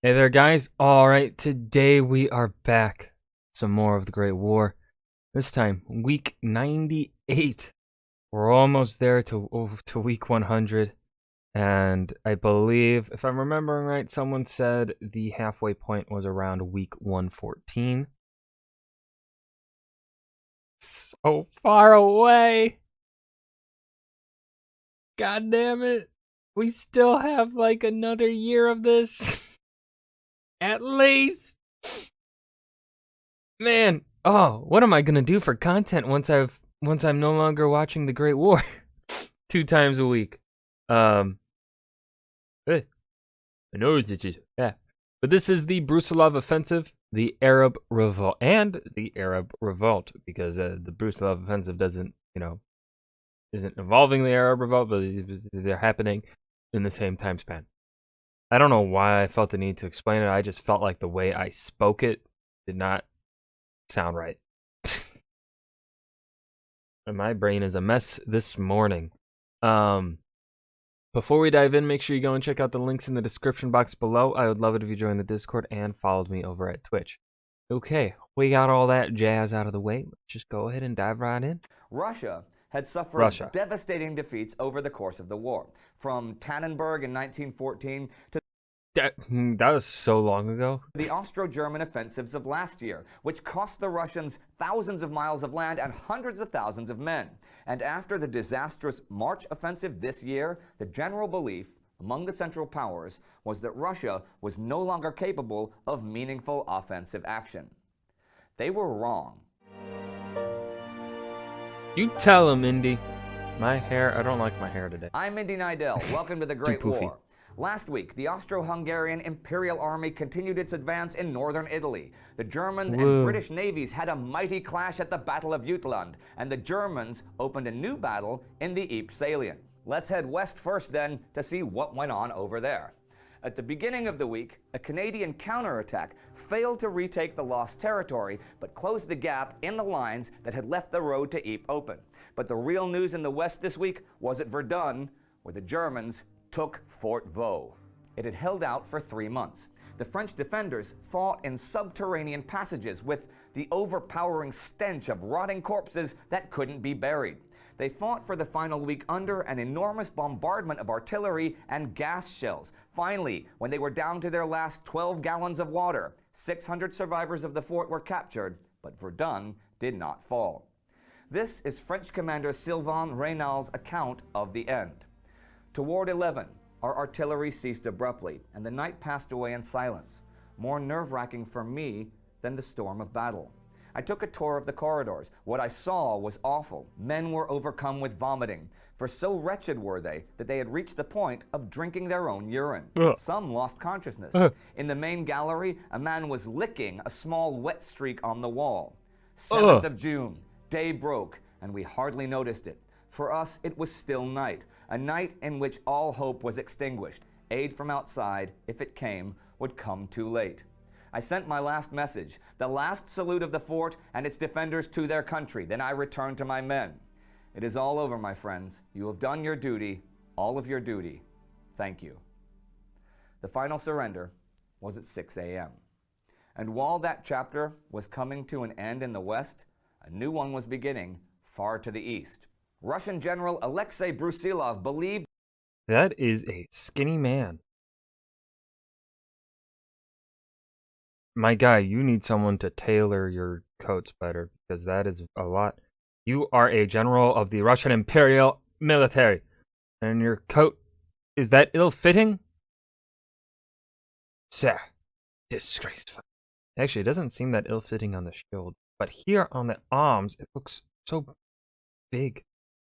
Hey there, guys. All right, today we are back. Some more of the Great War. This time, week 98. We're almost there to week 100. And I believe, if I'm remembering right, someone said the halfway point was around week 114. So far away. God damn it. We still have like another year of this. At least. Man, oh, what am I gonna do for content once I'm no longer watching the Great War 2 times a week? Eh, I know it's just yeah. But this is the Brusilov offensive, the Arab Revolt, and the Arab Revolt, because the Brusilov offensive doesn't, isn't involving the Arab Revolt, but they're happening in the same time span. I don't know why I felt the need to explain it. I just felt like the way I spoke it did not sound right. And my brain is a mess this morning. Before we dive in, make sure you go and check out the links in the description box below. I would love it if you joined the Discord and followed me over at Twitch. Okay, we got all that jazz out of the way. Let's just go ahead and dive right in. Russia had suffered devastating defeats over the course of the war, from Tannenberg in 1914 to That was so long ago. the Austro-German offensives of last year, which cost the Russians thousands of miles of land and hundreds of thousands of men. And after the disastrous March offensive this year, the general belief among the Central Powers was that Russia was no longer capable of meaningful offensive action. They were wrong. You tell him, Indy. My hair, I don't like my hair today. I'm Indy Nidell. Welcome to the Great War. Last week, the Austro-Hungarian Imperial Army continued its advance in northern Italy. The German and British navies had a mighty clash at the Battle of Jutland, and the Germans opened a new battle in the Ypres salient. Let's head west first then to see what went on over there. At the beginning of the week, a Canadian counterattack failed to retake the lost territory, but closed the gap in the lines that had left the road to Ypres open. But the real news in the west this week was at Verdun, where the Germans took Fort Vaux. It had held out for 3 months. The French defenders fought in subterranean passages with the overpowering stench of rotting corpses that couldn't be buried. They fought for the final week under an enormous bombardment of artillery and gas shells. Finally, when they were down to their last 12 gallons of water, 600 survivors of the fort were captured, but Verdun did not fall. This is French Commander Sylvain Reynal's account of the end. Toward 11, our artillery ceased abruptly, and the night passed away in silence, more nerve-wracking for me than the storm of battle. I took a tour of the corridors. What I saw was awful. Men were overcome with vomiting, for so wretched were they that they had reached the point of drinking their own urine. Some lost consciousness. In the main gallery, a man was licking a small wet streak on the wall. 7th of June, day broke, and we hardly noticed it. For us, it was still night, a night in which all hope was extinguished. Aid from outside, if it came, would come too late. I sent my last message, the last salute of the fort and its defenders to their country. Then I returned to my men. It is all over, my friends. You have done your duty, all of your duty. Thank you. The final surrender was at 6 a.m. And while that chapter was coming to an end in the west, a new one was beginning far to the east. Russian General Alexei Brusilov believed that is a skinny man. My guy, you need someone to tailor your coats better, because that is a lot. You are a general of the Russian Imperial Military, and your coat, is that ill-fitting? Sir, disgraceful. Actually, it doesn't seem that ill-fitting on the shield, but here on the arms, it looks so big.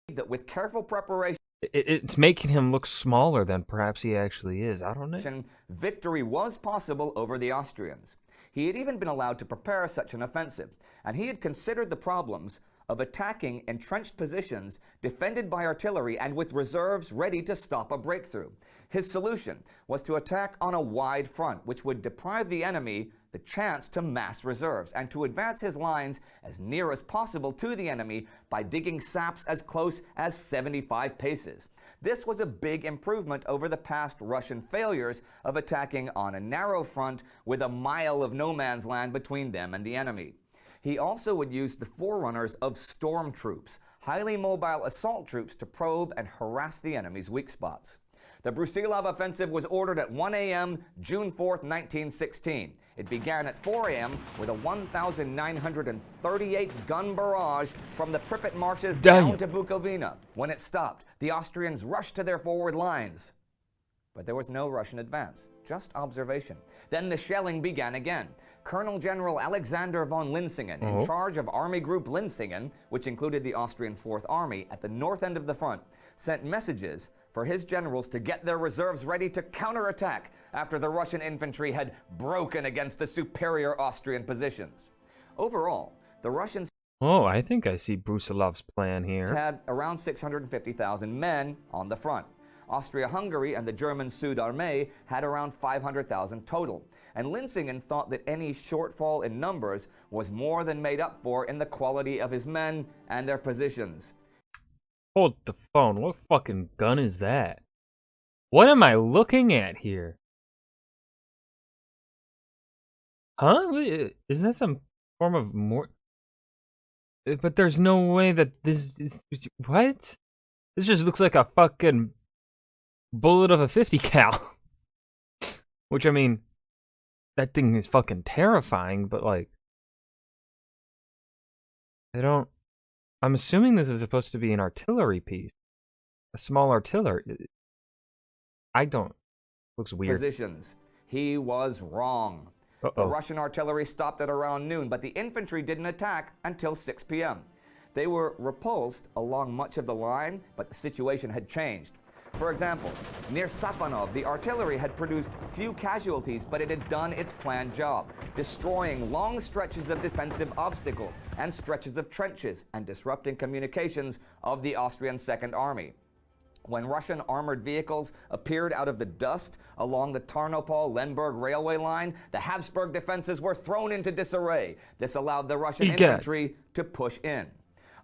That with careful preparation, it's making him look smaller than perhaps he actually is. I don't know. Victory was possible over the Austrians. He had even been allowed to prepare such an offensive, and he had considered the problems of attacking entrenched positions defended by artillery and with reserves ready to stop a breakthrough. His solution was to attack on a wide front, which would deprive the enemy the chance to mass reserves and to advance his lines as near as possible to the enemy by digging saps as close as 75 paces. This was a big improvement over the past Russian failures of attacking on a narrow front with a mile of no man's land between them and the enemy. He also would use the forerunners of storm troops, highly mobile assault troops, to probe and harass the enemy's weak spots. The Brusilov offensive was ordered at 1 a.m. June 4, 1916. It began at 4 a.m. with a 1,938-gun barrage from the Pripyat marshes down to Bukovina. When it stopped, the Austrians rushed to their forward lines. But there was no Russian advance, just observation. Then the shelling began again. Colonel General Alexander von Linsingen, in charge of Army Group Linsingen, which included the Austrian Fourth Army at the north end of the front, sent messages for his generals to get their reserves ready to counterattack after the Russian infantry had broken against the superior Austrian positions. Overall, the Russians I think I see Brusilov's plan here. Had around 650,000 men on the front. Austria-Hungary and the German Südarmee had around 500,000 total, and Linsingen thought that any shortfall in numbers was more than made up for in the quality of his men and their positions. Hold the phone. What fucking gun is that? What am I looking at here? Huh? Isn't that some form of more... But there's no way that this is... What? This just looks like a fucking bullet of a 50 cal. Which, I mean, that thing is fucking terrifying, but like... I'm assuming this is supposed to be an artillery piece. A small artillery. Looks weird. Positions. He was wrong. The Russian artillery stopped at around noon, but the infantry didn't attack until 6 p.m. They were repulsed along much of the line, but the situation had changed. For example, near Sapanov, the artillery had produced few casualties, but it had done its planned job, destroying long stretches of defensive obstacles and stretches of trenches and disrupting communications of the Austrian Second Army. When Russian armored vehicles appeared out of the dust along the Tarnopol-Lemberg railway line, the Habsburg defenses were thrown into disarray. This allowed the Russian infantry to push in.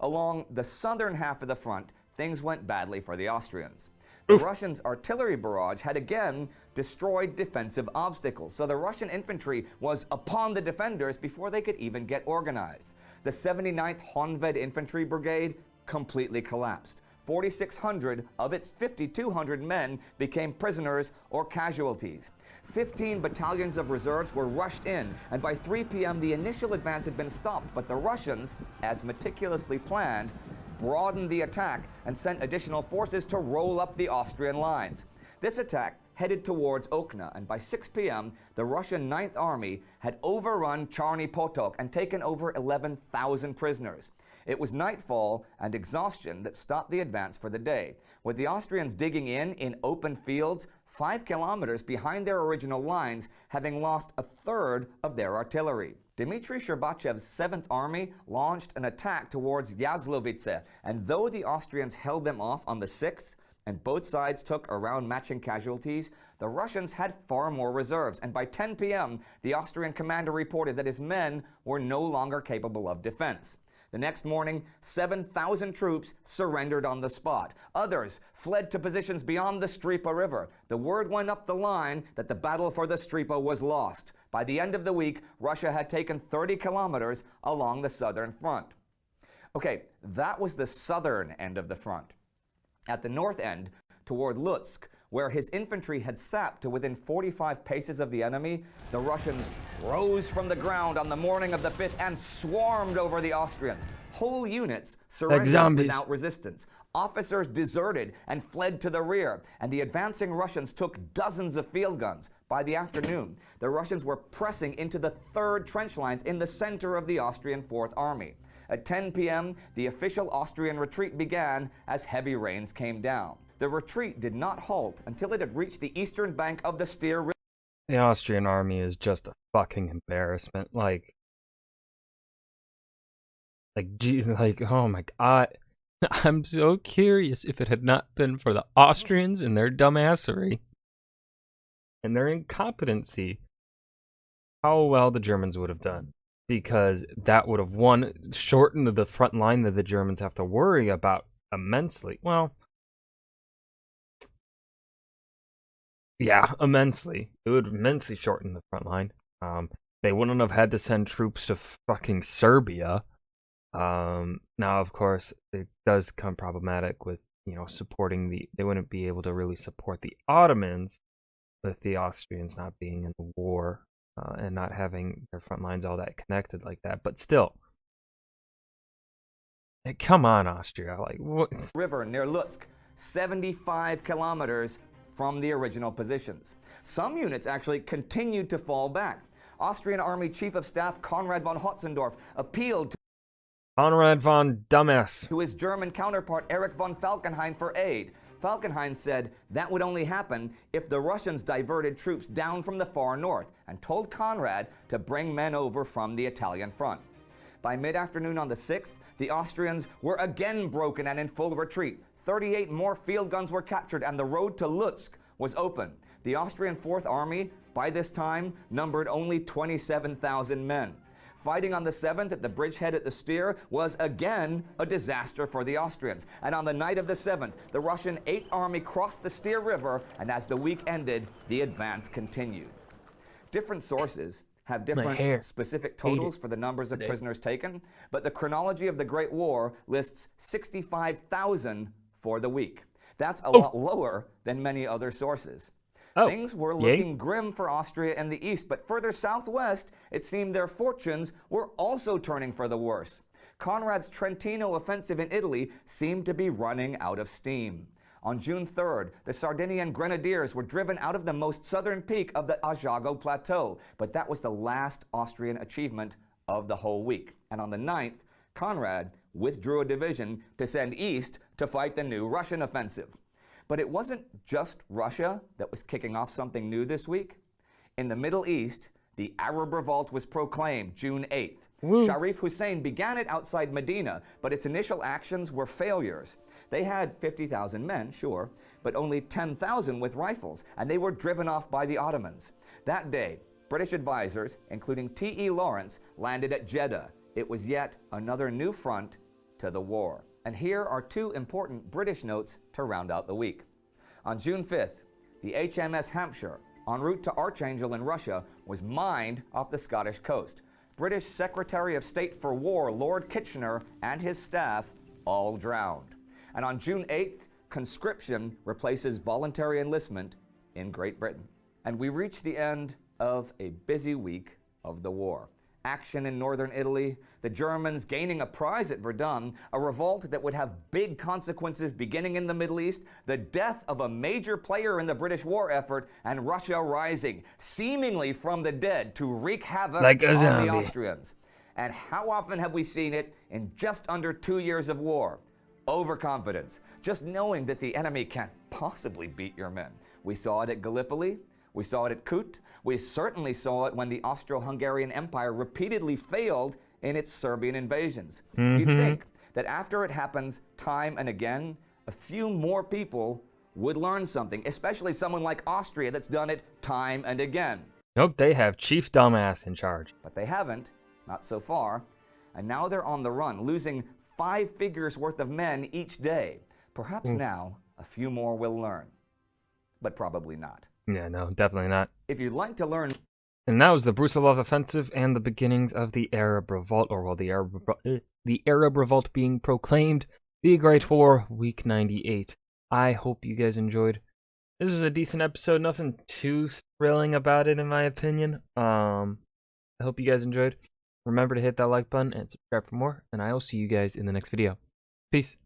Along the southern half of the front, things went badly for the Austrians. The Russians' artillery barrage had again destroyed defensive obstacles, so the Russian infantry was upon the defenders before they could even get organized. The 79th Honved Infantry Brigade completely collapsed. 4,600 of its 5,200 men became prisoners or casualties. 15 battalions of reserves were rushed in, and by 3 p.m. the initial advance had been stopped, but the Russians, as meticulously planned, broadened the attack and sent additional forces to roll up the Austrian lines. This attack headed towards Okna, and by 6 p.m. the Russian 9th Army had overrun Charny Potok and taken over 11,000 prisoners. It was nightfall and exhaustion that stopped the advance for the day, with the Austrians digging in open fields 5 kilometers behind their original lines, having lost a third of their artillery. Dmitry Sherbachev's 7th Army launched an attack towards Yazlovice, and though the Austrians held them off on the 6th, and both sides took around matching casualties, the Russians had far more reserves, and by 10 p.m., the Austrian commander reported that his men were no longer capable of defense. The next morning, 7,000 troops surrendered on the spot. Others fled to positions beyond the Stripa River. The word went up the line that the battle for the Stripa was lost. By the end of the week, Russia had taken 30 kilometers along the southern front. Okay, that was the southern end of the front. At the north end, toward Lutsk, where his infantry had sapped to within 45 paces of the enemy, the Russians rose from the ground on the morning of the 5th and swarmed over the Austrians. Whole units surrendered without resistance. Officers deserted and fled to the rear, and the advancing Russians took dozens of field guns. By the afternoon, the Russians were pressing into the 3rd trench lines in the center of the Austrian 4th Army. At 10 p.m., the official Austrian retreat began as heavy rains came down. The retreat did not halt until it had reached the eastern bank of the Styr River. The Austrian army is just a fucking embarrassment. Like, oh my god. I'm so curious if it had not been for the Austrians and their dumbassery and their incompetency, how well the Germans would have done. Because that would have, shortened the front line that the Germans have to worry about immensely. Well, Yeah, immensely. It would immensely shorten the front line. They wouldn't have had to send troops to fucking Serbia. Now, of course, it does come problematic with, supporting they wouldn't be able to really support the Ottomans with the Austrians not being in the war, and not having their front lines all that connected like that. But still, come on, Austria. Like, what? River near Lutsk, 75 kilometers from the original positions. Some units actually continued to fall back. Austrian Army Chief of Staff Konrad von Hotzendorf appealed to Konrad von Dumbass to his German counterpart Erich von Falkenhayn for aid. Falkenhayn said that would only happen if the Russians diverted troops down from the far north and told Konrad to bring men over from the Italian front. By mid-afternoon on the 6th, the Austrians were again broken and in full retreat. 38 more field guns were captured and the road to Lutsk was open. The Austrian Fourth Army, by this time, numbered only 27,000 men. Fighting on the 7th at the bridgehead at the Styr was again a disaster for the Austrians. And on the night of the 7th, the Russian 8th Army crossed the Styr River, and as the week ended, the advance continued. Different sources have different specific totals for the numbers of prisoners taken, but the chronology of the Great War lists 65,000 for the week. That's a lot lower than many other sources. Things were looking grim for Austria in the east, but further southwest, it seemed their fortunes were also turning for the worse. Conrad's Trentino offensive in Italy seemed to be running out of steam. On June 3rd, the Sardinian Grenadiers were driven out of the most southern peak of the Asiago Plateau, but that was the last Austrian achievement of the whole week. And on the 9th, Conrad withdrew a division to send east to fight the new Russian offensive. But it wasn't just Russia that was kicking off something new this week. In the Middle East, the Arab Revolt was proclaimed June 8th. Sharif Hussein began it outside Medina, but its initial actions were failures. They had 50,000 men, sure, but only 10,000 with rifles, and they were driven off by the Ottomans. That day, British advisors, including T.E. Lawrence, landed at Jeddah. It was yet another new front to the war. And here are two important British notes to round out the week. On June 5th, the HMS Hampshire, en route to Archangel in Russia, was mined off the Scottish coast. British Secretary of State for War Lord Kitchener and his staff all drowned. And on June 8th, conscription replaces voluntary enlistment in Great Britain. And we reach the end of a busy week of the war. Action in northern Italy, the Germans gaining a prize at Verdun, a revolt that would have big consequences beginning in the Middle East, the death of a major player in the British war effort, and Russia rising, seemingly from the dead, to wreak havoc on the Austrians. And how often have we seen it in just under 2 years of war? Overconfidence, just knowing that the enemy can't possibly beat your men. We saw it at Gallipoli. We saw it at Kut. We certainly saw it when the Austro-Hungarian Empire repeatedly failed in its Serbian invasions. You'd think that after it happens time and again, a few more people would learn something, especially someone like Austria that's done it time and again. Nope, they have Chief Dumbass in charge. But they haven't, not so far. And now they're on the run, losing 5 figures worth of men each day. Perhaps now a few more will learn, but probably not. Yeah, no, definitely not. If you'd like to learn... And that was the Brusilov offensive and the beginnings of the Arab Revolt, or well, the Arab Revolt being proclaimed, the Great War, week 98. I hope you guys enjoyed. This was a decent episode, nothing too thrilling about it in my opinion. I hope you guys enjoyed. Remember to hit that like button and subscribe for more, and I will see you guys in the next video. Peace.